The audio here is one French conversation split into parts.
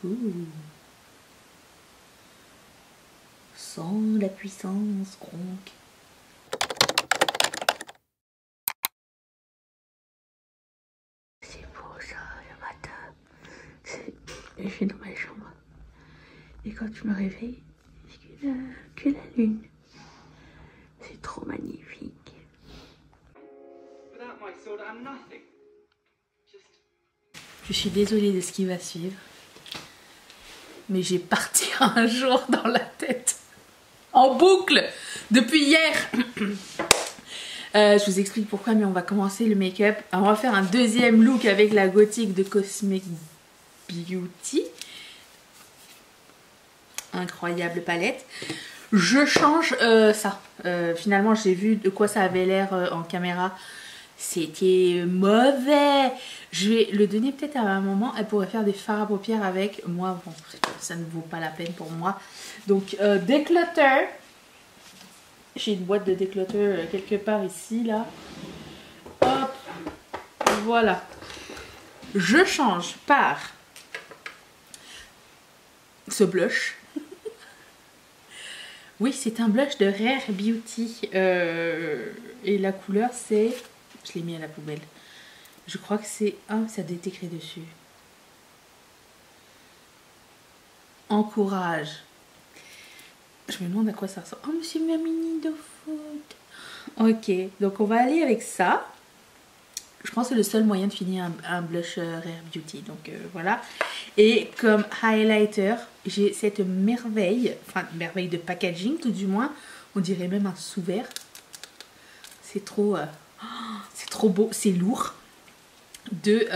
Ouh. Sans la puissance, Kronk. C'est beau ça, le matin. Je suis dans ma chambre. Et quand je me réveille, que la lune. C'est trop magnifique. Je suis désolée de ce qui va suivre. Mais j'ai parti un jour dans la tête. En boucle depuis hier. Je vous explique pourquoi, mais on va commencer le make-up. On va faire un deuxième look avec la gothique de Cosmic Beauty. Incroyable palette. Je change ça. Finalement, j'ai vu de quoi ça avait l'air en caméra. C'était mauvais. Je vais le donner peut-être à ma maman. Elle pourrait faire des fards à paupières avec. Moi, bon, ça ne vaut pas la peine pour moi. Donc, déclutter. J'ai une boîte de déclutter quelque part ici, là. Hop. Voilà. Je change par ce blush. Oui, c'est un blush de Rare Beauty. Et la couleur, c'est... Je l'ai mis à la poubelle. Je crois que c'est... Ah, ça a été écrit dessus. Encourage. Je me demande à quoi ça ressemble. Oh, monsieur ma mini de foot. Ok, donc on va aller avec ça. Je pense que c'est le seul moyen de finir un blush Rare Beauty. Donc voilà. Et comme highlighter, j'ai cette merveille. Enfin, merveille de packaging tout du moins. On dirait même un sous-vert. C'est trop... c'est trop beau, c'est lourd. De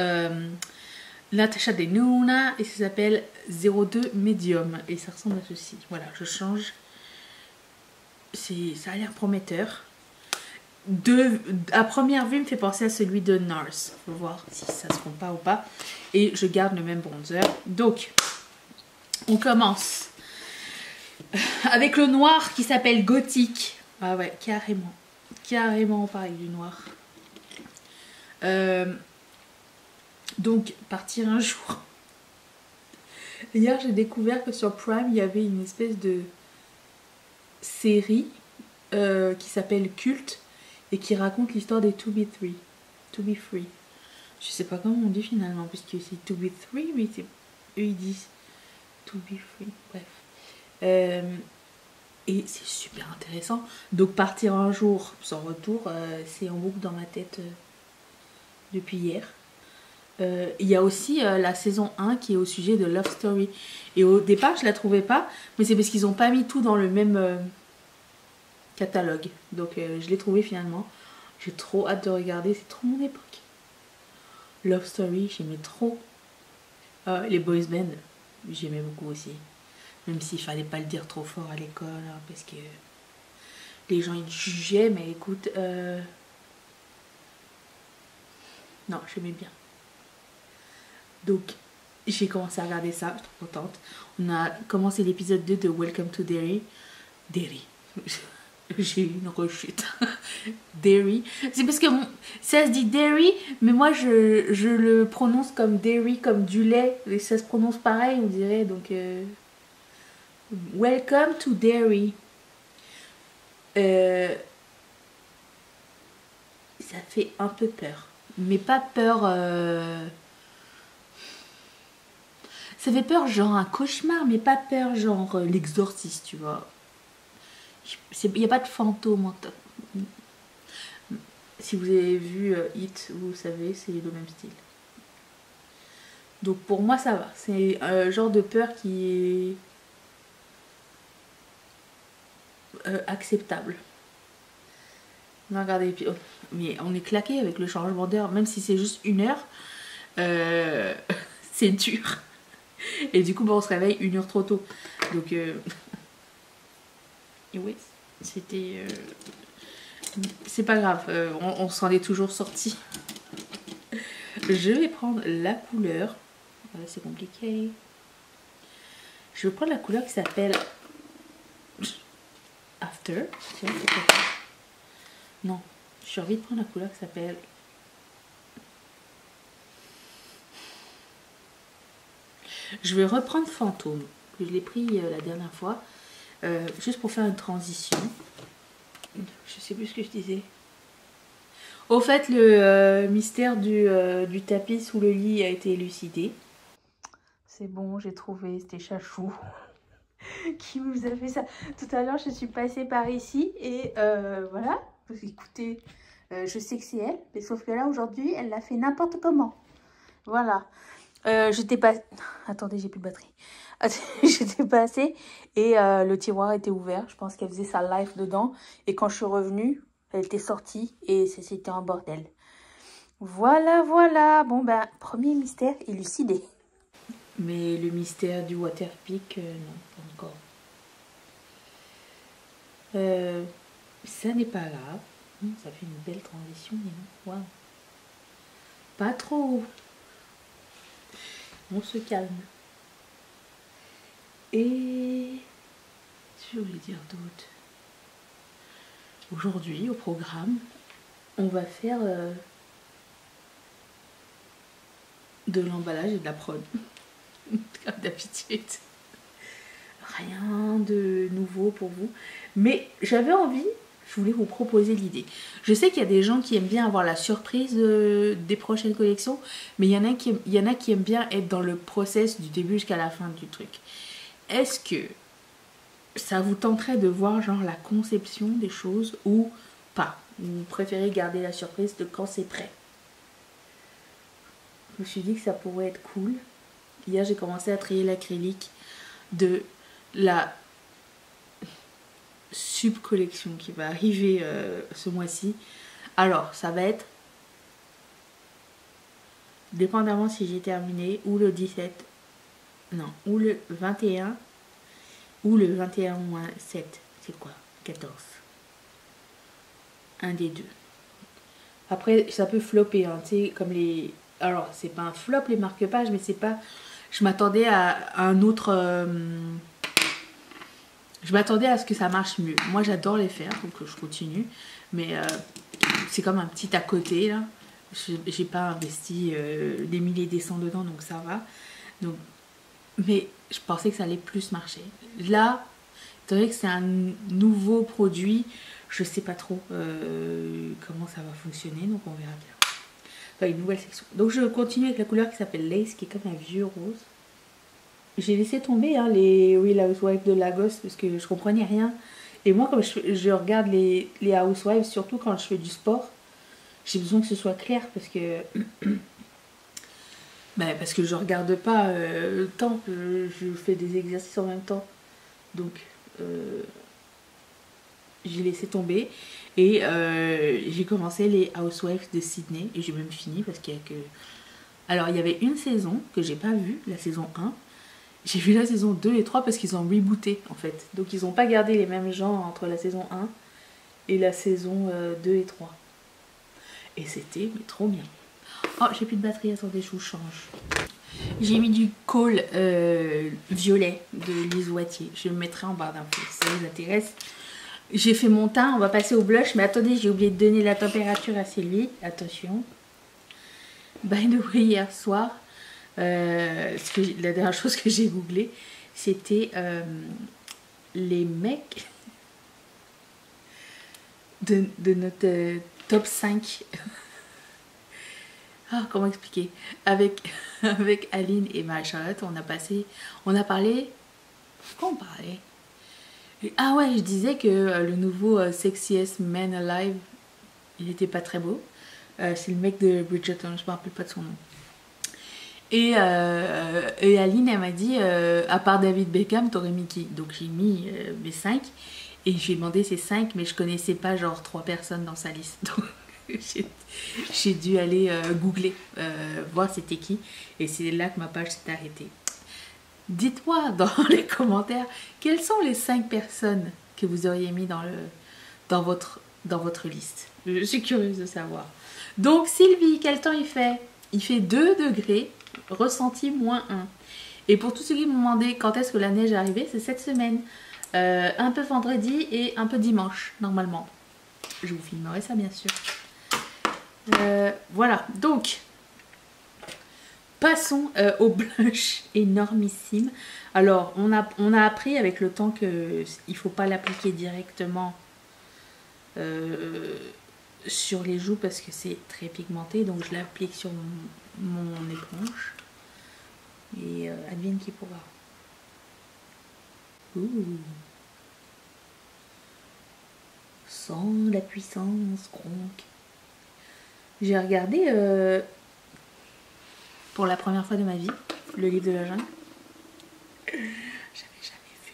Natasha Denona et ça s'appelle 02 Medium et ça ressemble à ceci. Voilà, je change. Ça a l'air prometteur. À première vue, me fait penser à celui de NARS. Faut voir si ça se compare ou pas. Et je garde le même bronzer. Donc, on commence avec le noir qui s'appelle Gothique. Ah ouais, carrément. Carrément pareil du noir. Donc, partir un jour. Hier, j'ai découvert que sur Prime, il y avait une espèce de série qui s'appelle Culte et qui raconte l'histoire des To Be Free. Je sais pas comment on dit finalement, puisque c'est To Be Three, mais eux ils disent To Be Free. Bref. Et c'est super intéressant. Donc, partir un jour sans retour, c'est en boucle dans ma tête depuis hier. Il y a aussi la saison 1 qui est au sujet de Love Story. Et au départ, je la trouvais pas, mais c'est parce qu'ils n'ont pas mis tout dans le même catalogue. Donc, je l'ai trouvé finalement. J'ai trop hâte de regarder, c'est trop mon époque. Love Story, j'aimais trop. Les boys band, j'aimais beaucoup aussi. Même s'il fallait pas le dire trop fort à l'école, hein, parce que les gens ils jugeaient, mais écoute, non, j'aimais bien. Donc, j'ai commencé à regarder ça, je suis trop contente. On a commencé l'épisode 2 de Welcome to Derry. Derry. J'ai eu une rechute. Derry. C'est parce que ça se dit Derry, mais moi je le prononce comme Derry, comme du lait. Et ça se prononce pareil, on dirait. Donc, Welcome to Derry. Ça fait un peu peur. Mais pas peur... Ça fait peur genre un cauchemar, mais pas peur genre l'exorciste, tu vois. Il n'y a pas de fantôme. Si vous avez vu It, vous savez, c'est le même style. Donc pour moi ça va. C'est un genre de peur qui est acceptable. Non, regardez, puis, oh, mais on est claqué avec le changement d'heure, même si c'est juste 1 heure. C'est dur. Et du coup, bah, on se réveille 1 heure trop tôt. Donc, et oui, c'était... c'est pas grave, on s'en est toujours sorti. Je vais prendre la couleur. C'est compliqué. Je vais prendre la couleur qui s'appelle After. Tiens, c'est quoi ça? Non, j'ai envie de prendre la couleur qui s'appelle... Je vais reprendre Fantôme. Je l'ai pris la dernière fois. Juste pour faire une transition. Je sais plus ce que je disais. Au fait, le mystère du tapis sous le lit a été élucidé. C'est bon, j'ai trouvé, c'était Chachou qui vous a fait ça. Tout à l'heure, je suis passée par ici et voilà. Écoutez, je sais que c'est elle, mais sauf que là, aujourd'hui, elle l'a fait n'importe comment. Voilà. J'étais pas... Attendez, j'ai plus de batterie. J'étais passée et le tiroir était ouvert. Je pense qu'elle faisait sa live dedans. Et quand je suis revenue, elle était sortie et c'était un bordel. Voilà, voilà. Bon, ben, premier mystère élucidé. Mais le mystère du Waterpik, non, pas encore. Ça n'est pas grave. Ça fait une belle transition, mais non. Waouh. Pas trop. On se calme. Et je voulais dire d'autre. Aujourd'hui, au programme, on va faire de l'emballage et de la prod. Comme d'habitude. Rien de nouveau pour vous. Mais j'avais envie, je voulais vous proposer l'idée. Je sais qu'il y a des gens qui aiment bien avoir la surprise des prochaines collections, mais il y en a qui aiment bien être dans le process du début jusqu'à la fin du truc. Est-ce que ça vous tenterait de voir genre la conception des choses ou pas? Vous préférez garder la surprise de quand c'est prêt? Je me suis dit que ça pourrait être cool. Hier, j'ai commencé à trier l'acrylique de la sub-collection qui va arriver ce mois-ci. Alors, ça va être, dépendamment si j'ai terminé, ou le 17, non, ou le 21, ou le 21 moins 7, c'est quoi? 14. Un des deux. Après, ça peut flopper, hein, tu sais, comme les... Alors, c'est pas un flop les marque-pages, mais c'est pas... Je m'attendais à un autre... Je m'attendais à ce que ça marche mieux. Moi, j'adore les faire, donc je continue. Mais c'est comme un petit à côté, là. J'ai pas investi des milliers des cents dedans, donc ça va. Donc, mais je pensais que ça allait plus marcher. Là, c'est vrai que c'est un nouveau produit. Je sais pas trop comment ça va fonctionner, donc on verra bien. Enfin, une nouvelle section. Donc je continue avec la couleur qui s'appelle Lace, qui est comme un vieux rose. J'ai laissé tomber hein, les Real Housewives de Lagos parce que je comprenais rien. Et moi, comme je regarde les Housewives, surtout quand je fais du sport, j'ai besoin que ce soit clair parce que parce que je regarde pas tant que je fais des exercices en même temps. Donc j'ai laissé tomber et j'ai commencé les Housewives de Sydney et j'ai même fini parce qu'il y a que... Alors il y avait une saison que j'ai pas vue, la saison 1. J'ai vu la saison 2 et 3 parce qu'ils ont rebooté en fait. Donc ils n'ont pas gardé les mêmes gens entre la saison 1 et la saison 2 et 3. Et c'était trop bien. Oh, j'ai plus de batterie, attendez, je vous change. J'ai mis du col violet de Lise Wattier. Je le mettrai en barre d'infos si ça vous intéresse. J'ai fait mon teint, on va passer au blush. Mais attendez, j'ai oublié de donner la température à Sylvie. Attention. By the way, hier soir, la dernière chose que j'ai googlé, c'était les mecs de notre top 5. Ah, comment expliquer? Avec Aline et Marie-Charlotte, on a parlé... Pourquoi on parlait? Ah ouais, je disais que le nouveau Sexiest Man Alive, il n'était pas très beau. C'est le mec de Bridgerton, je me rappelle pas de son nom. Et Aline, elle m'a dit, à part David Beckham, t'aurais mis qui? Donc j'ai mis mes 5. Et je lui ai demandé ces 5, mais je connaissais pas genre 3 personnes dans sa liste. Donc j'ai dû aller googler, voir c'était qui. Et c'est là que ma page s'est arrêtée. Dites-moi dans les commentaires, quelles sont les 5 personnes que vous auriez mis dans votre liste. Je suis curieuse de savoir. Donc Sylvie, quel temps il fait? Il fait 2 degrés, ressenti -1. Et pour tous ceux qui me demandaient quand est-ce que la neige est arrivée, c'est cette semaine. Un peu vendredi et un peu dimanche, normalement. Je vous filmerai ça, bien sûr. Voilà, donc, Passons au blush énormissime. Alors, on a appris avec le temps qu'il ne faut pas l'appliquer directement sur les joues parce que c'est très pigmenté. Donc, je l'applique sur mon éponge. Et advienne qui pourra. Ouh. Sans la puissance, Kronk. J'ai regardé pour la première fois de ma vie le livre de la jungle. J'avais jamais vu.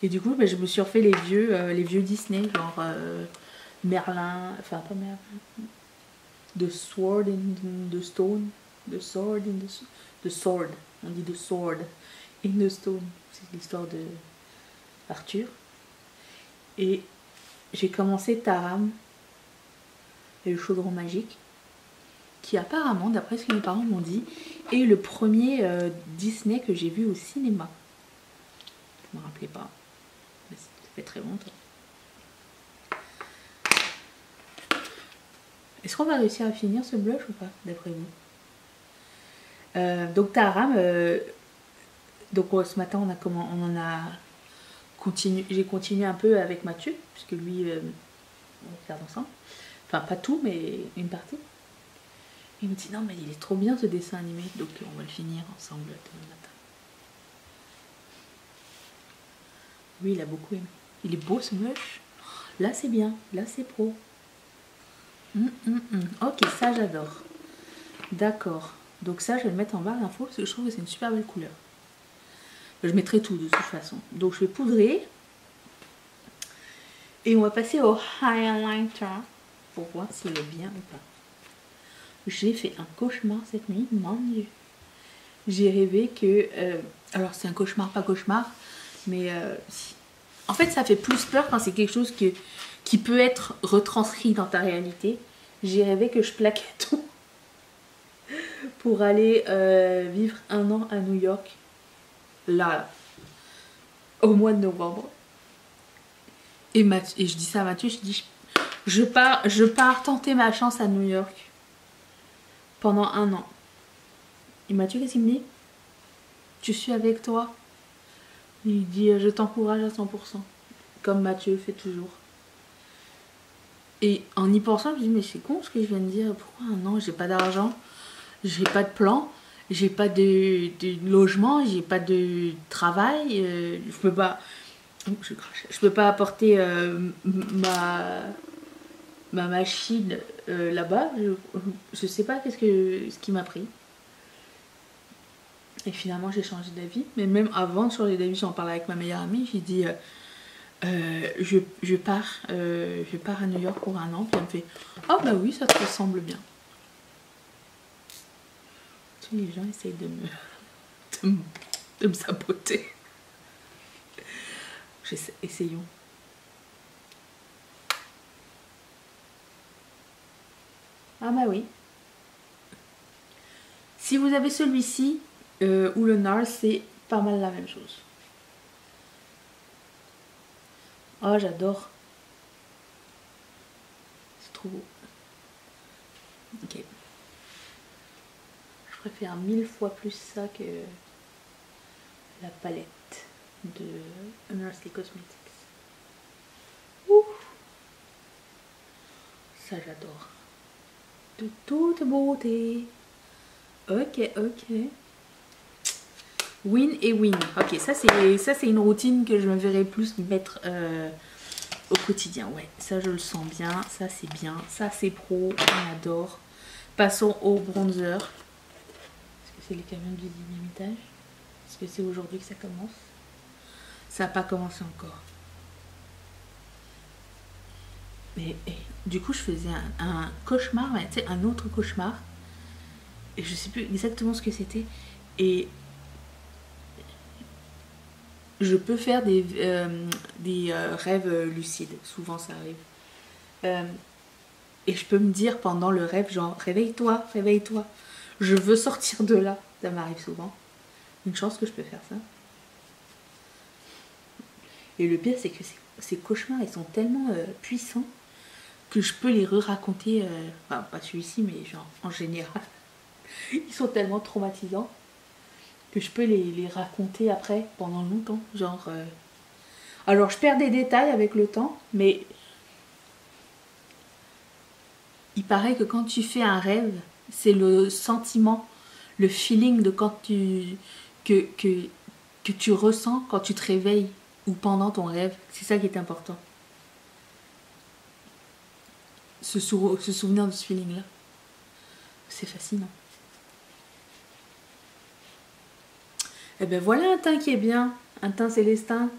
Et du coup, je me suis refait les vieux Disney, genre Merlin, enfin pas Merlin, The Sword in the Stone, The Sword in the Sword, on dit The Sword in the Stone, c'est l'histoire de Arthur. Et j'ai commencé Taram et le chaudron magique, qui apparemment, d'après ce que mes parents m'ont dit, est le premier Disney que j'ai vu au cinéma. Je me rappelais pas, mais ça fait très longtemps. Est-ce qu'on va réussir à finir ce blush ou pas, d'après vous? Donc Taram, ce matin j'ai continué un peu avec Mathieu, puisque lui, on regarde ensemble. Enfin, pas tout, mais une partie. Il me dit, non, mais il est trop bien ce dessin animé, donc on va le finir ensemble demain matin. Oui, il a beaucoup aimé. Il est beau ce blush. Là, c'est bien. Là, c'est pro. Ok, ça, j'adore. D'accord. Donc ça, je vais le mettre en barre d'infos parce que je trouve que c'est une super belle couleur. Je mettrai tout de toute façon. Donc, je vais poudrer. Et on va passer au highlighter pour voir s'il est bien ou pas. J'ai fait un cauchemar cette nuit, mon Dieu. J'ai rêvé que... alors c'est un cauchemar, pas cauchemar, mais... en fait ça fait plus peur quand c'est quelque chose qui peut être retranscrit dans ta réalité. J'ai rêvé que je plaquais tout pour aller vivre 1 an à New York. Là, au mois de novembre. Et je dis ça à Mathieu, je dis... Je pars tenter ma chance à New York. Pendant 1 an. Et Mathieu, qu'est-ce qu'il me dit? Je suis avec toi. Il dit, je t'encourage à 100%. Comme Mathieu fait toujours. Et en y pensant, je me dis, mais c'est con ce que je viens de dire. Pourquoi 1 an? J'ai pas d'argent. J'ai pas de plan. J'ai pas de logement. J'ai pas de travail. Je peux pas... Je peux pas apporter ma machine là-bas. Je sais pas ce qui m'a pris. Et finalement j'ai changé d'avis. Mais même avant de changer d'avis, j'en parlais avec ma meilleure amie. J'ai dit je pars à New York pour 1 an. Puis elle me fait oh bah oui, ça te ressemble bien. Tous les gens essayent de me saboter. Essayons. Ah bah oui. Si vous avez celui-ci ou le NARS, c'est pas mal la même chose. Oh, j'adore. C'est trop beau. Ok. Je préfère 1000 fois plus ça que la palette de Nursley Cosmetics. Ouh. Ça, j'adore. De toute beauté. Ok, ok. Win et win. Ok, ça c'est une routine que je me verrai plus mettre au quotidien. Ouais, ça je le sens bien. Ça c'est bien. Ça c'est pro. On adore. Passons au bronzer. Est-ce que c'est les camions du dynamitage? Est-ce que c'est aujourd'hui que ça commence? Ça n'a pas commencé encore. Mais du coup je faisais un cauchemar, tu sais, un autre cauchemar. Et je sais plus exactement ce que c'était. Et je peux faire des rêves lucides. Souvent ça arrive. Et je peux me dire pendant le rêve, genre, réveille-toi, réveille-toi. Je veux sortir de là. Ça m'arrive souvent. Une chance que je peux faire ça. Et le pire, c'est que ces cauchemars, ils sont tellement puissants que je peux les re-raconter. Enfin, pas celui-ci, mais genre en général. Ils sont tellement traumatisants que je peux les raconter après pendant longtemps. Genre, alors je perds des détails avec le temps, mais il paraît que quand tu fais un rêve, c'est le sentiment, le feeling de quand que tu ressens quand tu te réveilles ou pendant ton rêve. C'est ça qui est important. Se souvenir de ce feeling-là. C'est fascinant. Et ben voilà un teint qui est bien. Un teint célestin.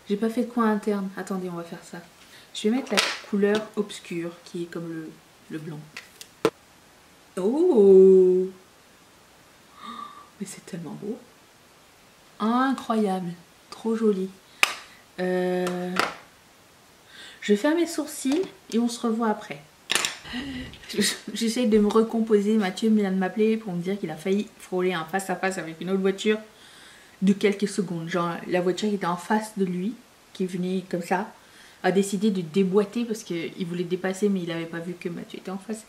J'ai pas fait de coin interne. Attendez, on va faire ça. Je vais mettre la couleur obscure qui est comme le blanc. Oh! Mais c'est tellement beau. Incroyable. Trop joli. Je vais faire mes sourcils et on se revoit après. J'essaye de me recomposer. Mathieu vient de m'appeler pour me dire qu'il a failli frôler un face à face avec une autre voiture de quelques secondes. Genre la voiture qui était en face de lui, qui venait comme ça, a décidé de déboîter parce qu'il voulait dépasser mais il n'avait pas vu que Mathieu était en face.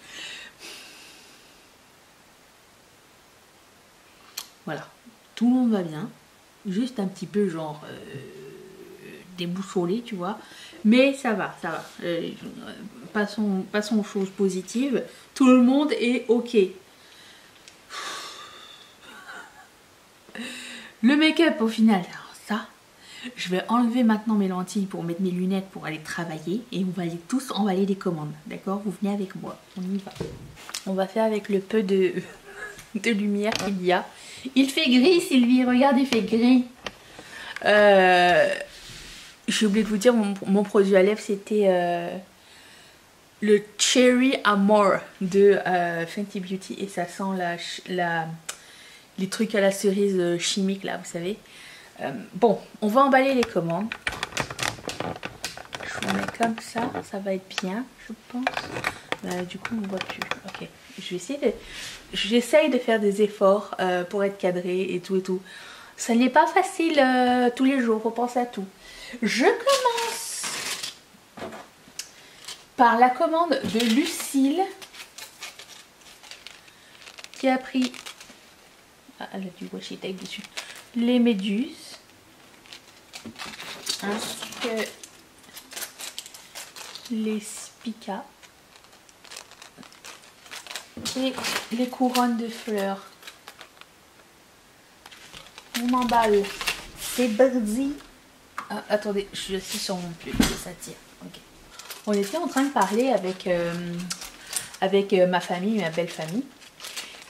Voilà, tout le monde va bien. Juste un petit peu genre déboussolé, tu vois. Mais ça va, ça va. Passons aux choses positives. Tout le monde est ok. Le make-up au final, alors ça, je vais enlever maintenant mes lentilles pour mettre mes lunettes pour aller travailler. Et on va aller tous emballer des commandes. D'accord? Vous venez avec moi. On y va. On va faire avec le peu de lumière qu'il y a. Il fait gris, Sylvie. Regarde, il fait gris. J'ai oublié de vous dire, mon produit à lèvres, c'était le Cherry Amour de Fenty Beauty. Et ça sent les trucs à la cerise chimique, là, vous savez. Bon, on va emballer les commandes. Je vous mets comme ça, ça va être bien, je pense. Du coup, on ne voit plus. Ok, j'essaye de faire des efforts pour être cadré et tout et tout. Ça n'est pas facile tous les jours, faut penser à tout. Je commence par la commande de Lucille qui a pris, elle a du washi tape dessus, les méduses ainsi que les spicas et les couronnes de fleurs. On emballe. C'est Birdie. Ah, attendez, je suis assise sur mon pull, ça tire. Okay. On était en train de parler avec ma famille, ma belle famille.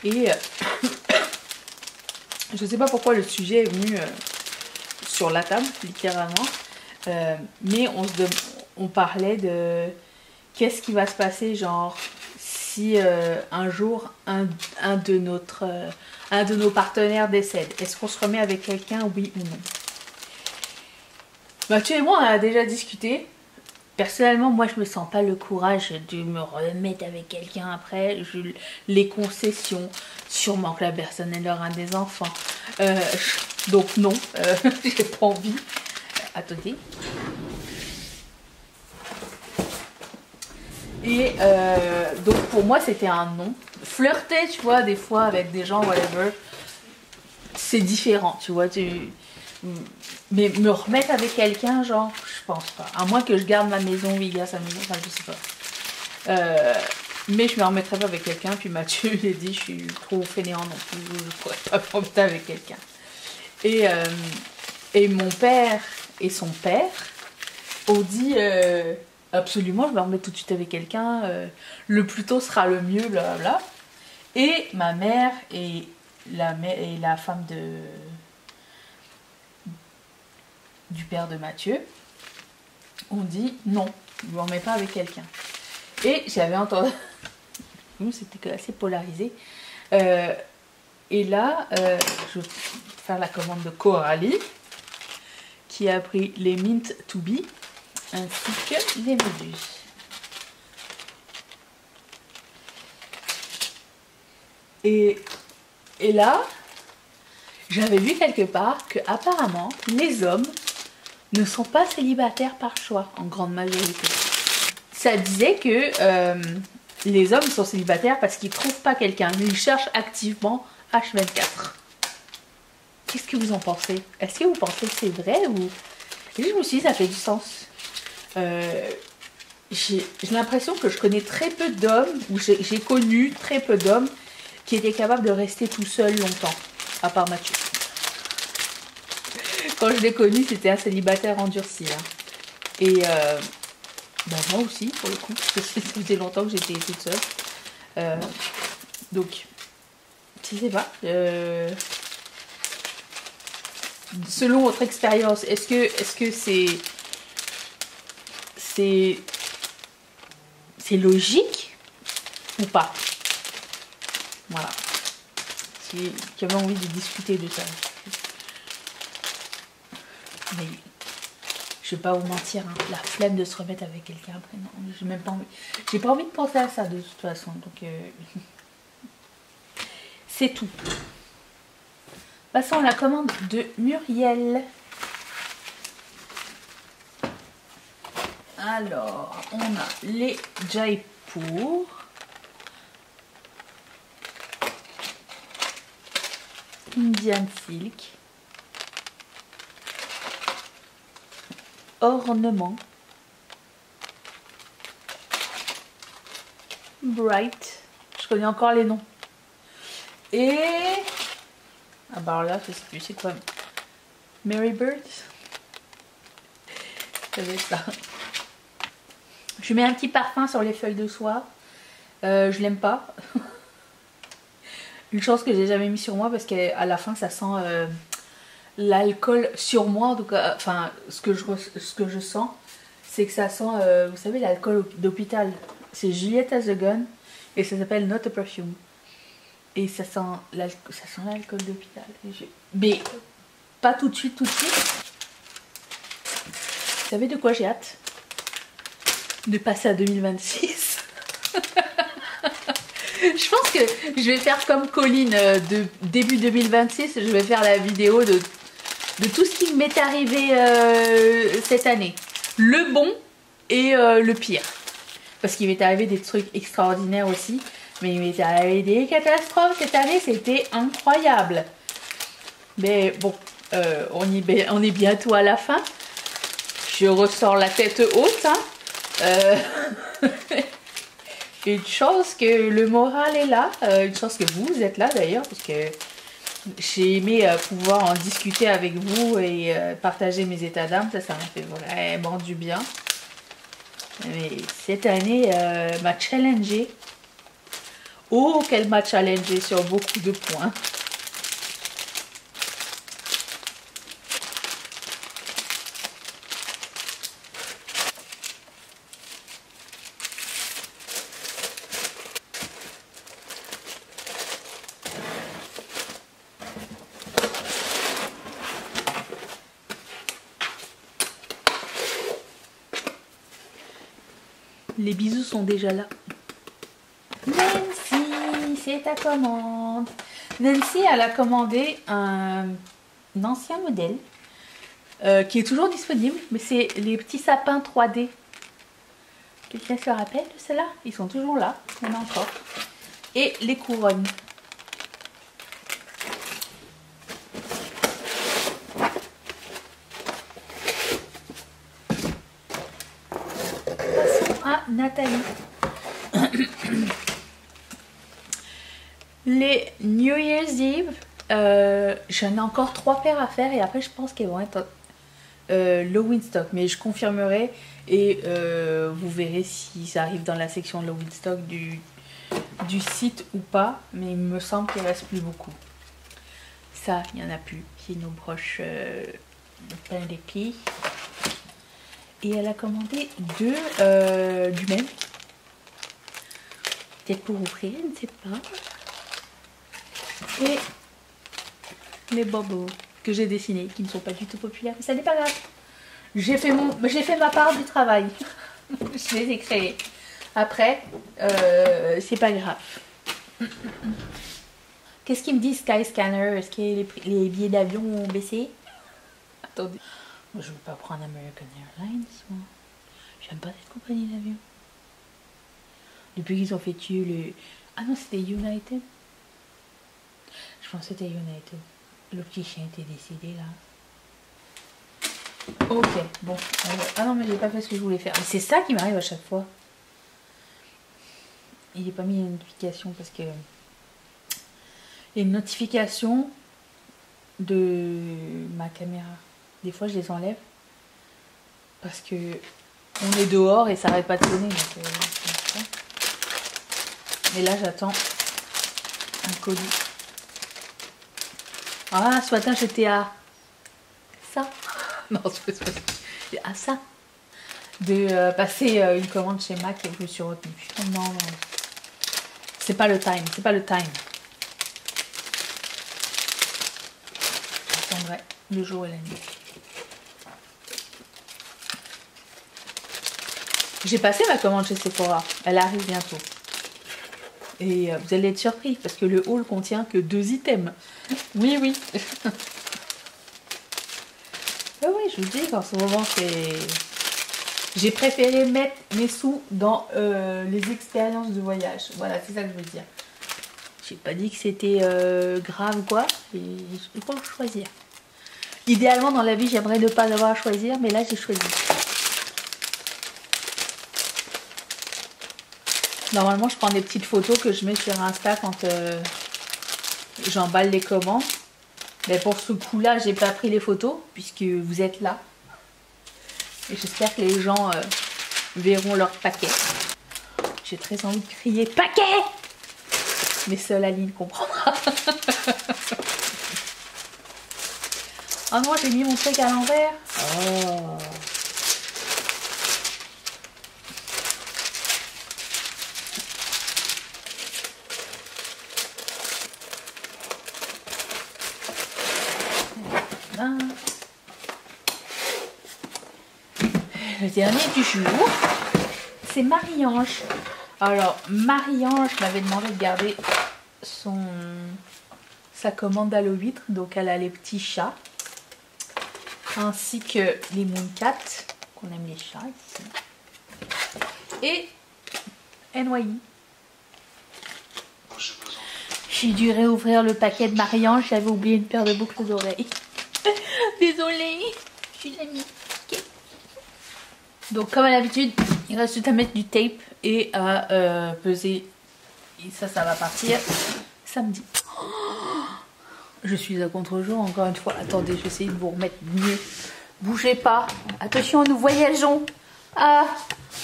Et je ne sais pas pourquoi le sujet est venu sur la table, littéralement. Mais on parlait de qu'est-ce qui va se passer, genre, si un jour un de nos partenaires décède. Est-ce qu'on se remet avec quelqu'un, oui ou non? Mathieu et moi, on a déjà discuté. Personnellement, moi, je me sens pas le courage de me remettre avec quelqu'un après. Les concessions, sûrement que la personne elle aura des enfants. Donc non, j'ai pas envie. Attendez. Et donc pour moi, c'était un non. Flirter, tu vois, des fois avec des gens, whatever, c'est différent, tu vois. Mais me remettre avec quelqu'un, genre, je pense pas. À moins que je garde ma maison, Viga, sa maison, enfin, je sais pas. Mais je me remettrai pas avec quelqu'un. Puis Mathieu, il a dit, je suis trop fainéant non plus, je pourrais pas me remettre avec quelqu'un. Et mon père et son père ont dit, absolument, je vais me remettre tout de suite avec quelqu'un. Le plus tôt sera le mieux, blablabla. Et ma mère et la femme du père de Mathieu ont dit non, je ne me remets pas avec quelqu'un. Et j'avais entendu, c'était assez polarisé. Et là, je vais faire la commande de Coralie qui a pris les Mint to Be ainsi que les méduses. Et là, j'avais vu quelque part que apparemment les hommes ne sont pas célibataires par choix en grande majorité. Ça disait que les hommes sont célibataires parce qu'ils trouvent pas quelqu'un. Ils cherchent activement H24. Qu'est-ce que vous en pensez? Est-ce que vous pensez que c'est vrai ou... Et je me suis dit, ça fait du sens. J'ai l'impression que je connais très peu d'hommes, ou j'ai connu très peu d'hommes qui étaient capables de rester tout seul longtemps, à part Mathieu. Quand je l'ai connu, c'était un célibataire endurci. Hein. Et ben moi aussi, pour le coup, parce que ça faisait longtemps que j'étais toute seule. Donc, je sais pas. Selon votre expérience, est-ce que c'est logique ou pas? Voilà. Si tu avais envie de discuter de ça. Mais je vais pas vous mentir, hein, la flemme de se remettre avec quelqu'un après, non, j'ai même pas envie. J'ai pas envie de penser à ça de toute façon, donc c'est tout. Passons à la commande de Muriel. Alors, on a les Jaipur. Indian Silk. Ornement. Bright. Je connais encore les noms. Et... ah bah alors là, je sais plus, c'est quoi? Mary Bird. Ça va être ça. Je mets un petit parfum sur les feuilles de soie. Je l'aime pas. Une chance que j'ai jamais mis sur moi parce qu'à la fin ça sent l'alcool sur moi. En tout cas, enfin, ce que je sens, c'est que ça sent, vous savez, l'alcool d'hôpital. C'est Juliette Has a Gun et ça s'appelle Not a Perfume. Et ça sent l'alcool d'hôpital. Mais pas tout de suite, tout de suite. Vous savez de quoi j'ai hâte? De passer à 2026. Je pense que je vais faire comme Colline de début 2026. Je vais faire la vidéo de tout ce qui m'est arrivé cette année. Le bon et le pire. Parce qu'il m'est arrivé des trucs extraordinaires aussi. Mais il m'est arrivé des catastrophes cette année. C'était incroyable. Mais bon, on est bientôt à la fin. Je ressors la tête haute. Hein. Une chance que le moral est là. Une chance que vous êtes là d'ailleurs. Parce que j'ai aimé pouvoir en discuter avec vous et partager mes états d'âme. Ça m'a fait vraiment du bien. Mais cette année m'a challengée. Oh, qu'elle m'a challengée sur beaucoup de points. Les bisous sont déjà là. Nancy, c'est ta commande. Nancy, elle a commandé un ancien modèle qui est toujours disponible, mais c'est les petits sapins 3D. Quelqu'un se rappelle de ceux-là? Ils sont toujours là, il y en a encore. Et les couronnes. Passons à Nathalie. Les New Year's Eve, j'en ai encore 3 paires à faire et après je pense qu'elles vont être low in stock, mais je confirmerai et vous verrez si ça arrive dans la section low in stock du site ou pas, mais il me semble qu'il ne reste plus beaucoup. Ça, il n'y en a plus, c'est nos broches de pain d'épices. Et elle a commandé 2 du même. Peut-être pour ouvrir, je ne sais pas. Et les bobos que j'ai dessinés, qui ne sont pas du tout populaires, mais ça n'est pas grave. J'ai fait ma part du travail. Je les ai créés. Après, c'est pas grave. Qu'est-ce qu'ils me disent, Skyscanner? Est-ce que les billets d'avion ont baissé? Attendez. Moi, je ne veux pas prendre American Airlines. J'aime pas cette compagnie d'avion. Depuis qu'ils ont fait tuer le... Ah non, c'était United. Je pense que c'était United. Le petit chien était décédé là. Ok, bon. Ah non, mais j'ai pas fait ce que je voulais faire. Mais c'est ça qui m'arrive à chaque fois. Il n'est pas mis une notification parce que... Il y a une notification de ma caméra. Des fois, je les enlève. Parce que on est dehors et ça n'arrête pas de sonner. Donc, mais là, j'attends un colis. Ah, ce matin, j'étais à ça. Non, c'est pas ça. À ça. De passer une commande chez Mac et je me suis retenue. Non, non. C'est pas le time. C'est pas le time. J'attendrai le jour et la nuit. J'ai passé ma commande chez Sephora. Elle arrive bientôt. Et vous allez être surpris parce que le haul contient que 2 items. Oui, oui. Ah oui, je vous dis qu'en ce moment, c'est... J'ai préféré mettre mes sous dans les expériences de voyage. Voilà, c'est ça que je veux dire. J'ai pas dit que c'était grave ou quoi. Il faut choisir. Idéalement, dans la vie, j'aimerais ne pas avoir à choisir, mais là, j'ai choisi. Normalement, je prends des petites photos que je mets sur Insta quand j'emballe les commandes. Mais pour ce coup-là, j'ai pas pris les photos puisque vous êtes là. Et j'espère que les gens verront leur paquet. J'ai très envie de crier paquet, mais seule Aline comprendra. Oh non, j'ai mis mon truc à l'envers. Oh. Le dernier du jour, c'est Marie-Ange. Alors, Marie-Ange m'avait demandé de garder sa commande d'Halloween. Donc, elle a les petits chats, ainsi que les Mooncats, qu'on aime les chats ici. Et NYI. J'ai dû réouvrir le paquet de Marie-Ange, j'avais oublié une paire de boucles d'oreilles. Désolée, je suis amie. Donc comme à l'habitude, il reste juste à mettre du tape et à peser. Et ça va partir samedi. Je suis à contre-jour encore une fois. Attendez, je vais essayer de vous remettre mieux. Bougez pas. Attention, nous voyageons. Ah,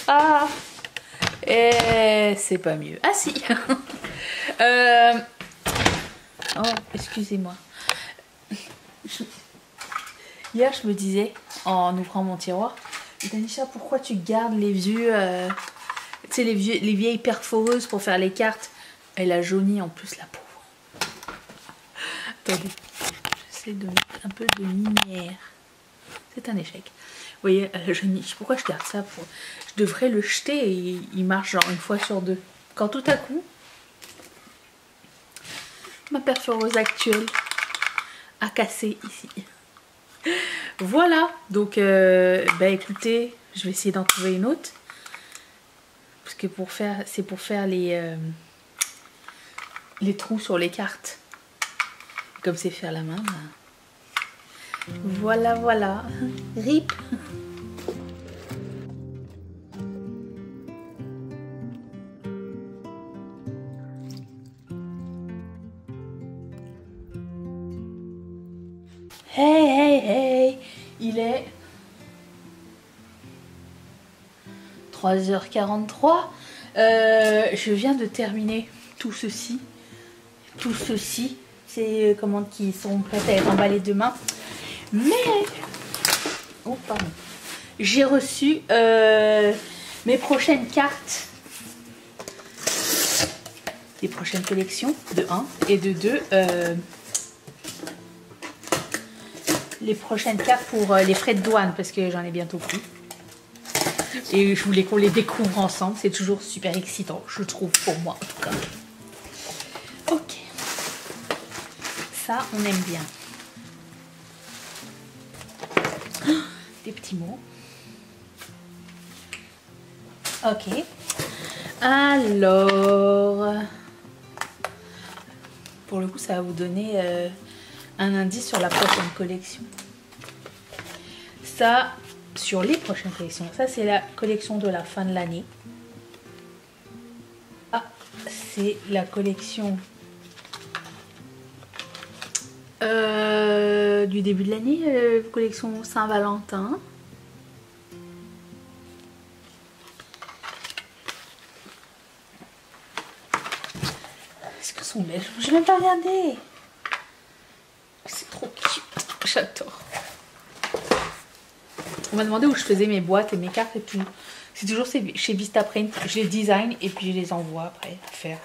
ah. Et c'est pas mieux. Ah si. Oh, excusez-moi. Hier, je me disais, en ouvrant mon tiroir, Danisha, pourquoi tu gardes les vieux, tu sais, les vieilles perforeuses pour faire les cartes? Elle a jauni en plus, la pauvre. Attendez, j'essaie de mettre un peu de lumière. C'est un échec. Vous voyez, elle a jauni. Pourquoi je garde ça pour... Je devrais le jeter et il marche genre une fois sur 2. Quand tout à coup, ma perforeuse actuelle a cassé ici. Voilà, donc bah écoutez, je vais essayer d'en trouver une autre. Parce que c'est pour faire les trous sur les cartes. Comme c'est fait à la main. Bah. Voilà, voilà. RIP. Hey, hey, hey. Il est 3h43. Je viens de terminer tout ceci. Tout ceci. C'est commandes qui sont prêtes à être emballées demain. Mais... Oh, pardon. J'ai reçu mes prochaines cartes. Des prochaines collections. De 1 et de 2. Les prochaines cartes pour les frais de douane. Parce que j'en ai bientôt plus. Et je voulais qu'on les découvre ensemble. C'est toujours super excitant, je trouve, pour moi en tout cas. Ok. Ça, on aime bien. Des petits mots. Ok. Alors, pour le coup, ça va vous donner un indice sur la prochaine collection. Ça, sur les prochaines collections, ça c'est la collection de la fin de l'année. Ah, c'est la collection du début de l'année, collection Saint-Valentin. Est-ce qu'elles sont belles? Je n'ai même pas regardé. C'est trop cute. J'adore. On m'a demandé où je faisais mes boîtes et mes cartes et tout. C'est toujours chez Vistaprint. Je les design et puis je les envoie après à faire.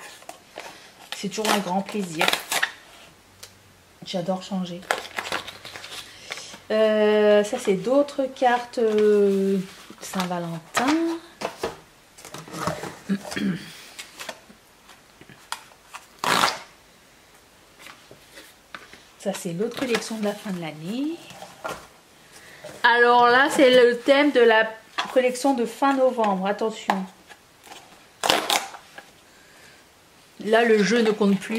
C'est toujours un grand plaisir. J'adore changer. Ça c'est d'autres cartes Saint-Valentin. Ça c'est l'autre collection de la fin de l'année. Alors là c'est le thème de la collection de fin novembre. Attention. Là le jeu ne compte plus.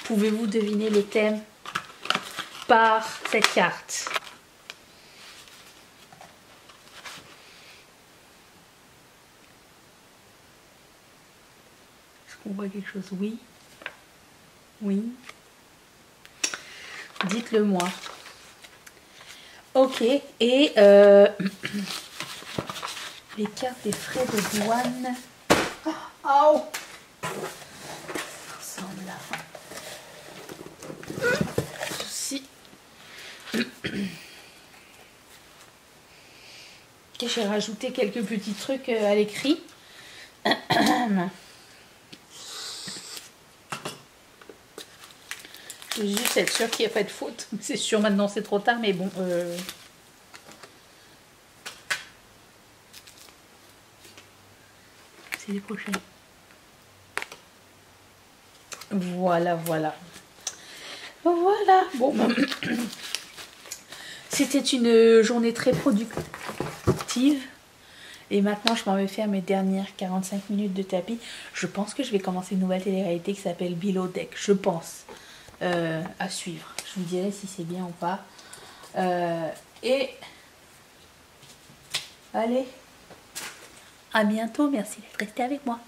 Pouvez-vous deviner le thème par cette carte? Est-ce qu'on voit quelque chose? Oui. Oui. Dites-le moi. Ok. Et les cartes des frais de douane. Oh, ça ressemble là. Ceci. J'ai rajouté quelques petits trucs à l'écrit. Je veux juste être sûre qu'il n'y a pas de faute. C'est sûr maintenant c'est trop tard, mais bon. C'est les prochaines. Voilà, voilà. Voilà. Bon. C'était une journée très productive. Et maintenant, je m'en vais faire mes dernières 45 minutes de tapis. Je pense que je vais commencer une nouvelle télé-réalité qui s'appelle Below Deck. Je pense. À suivre. Je vous dirai si c'est bien ou pas. Et allez, à bientôt. Merci d'être resté avec moi.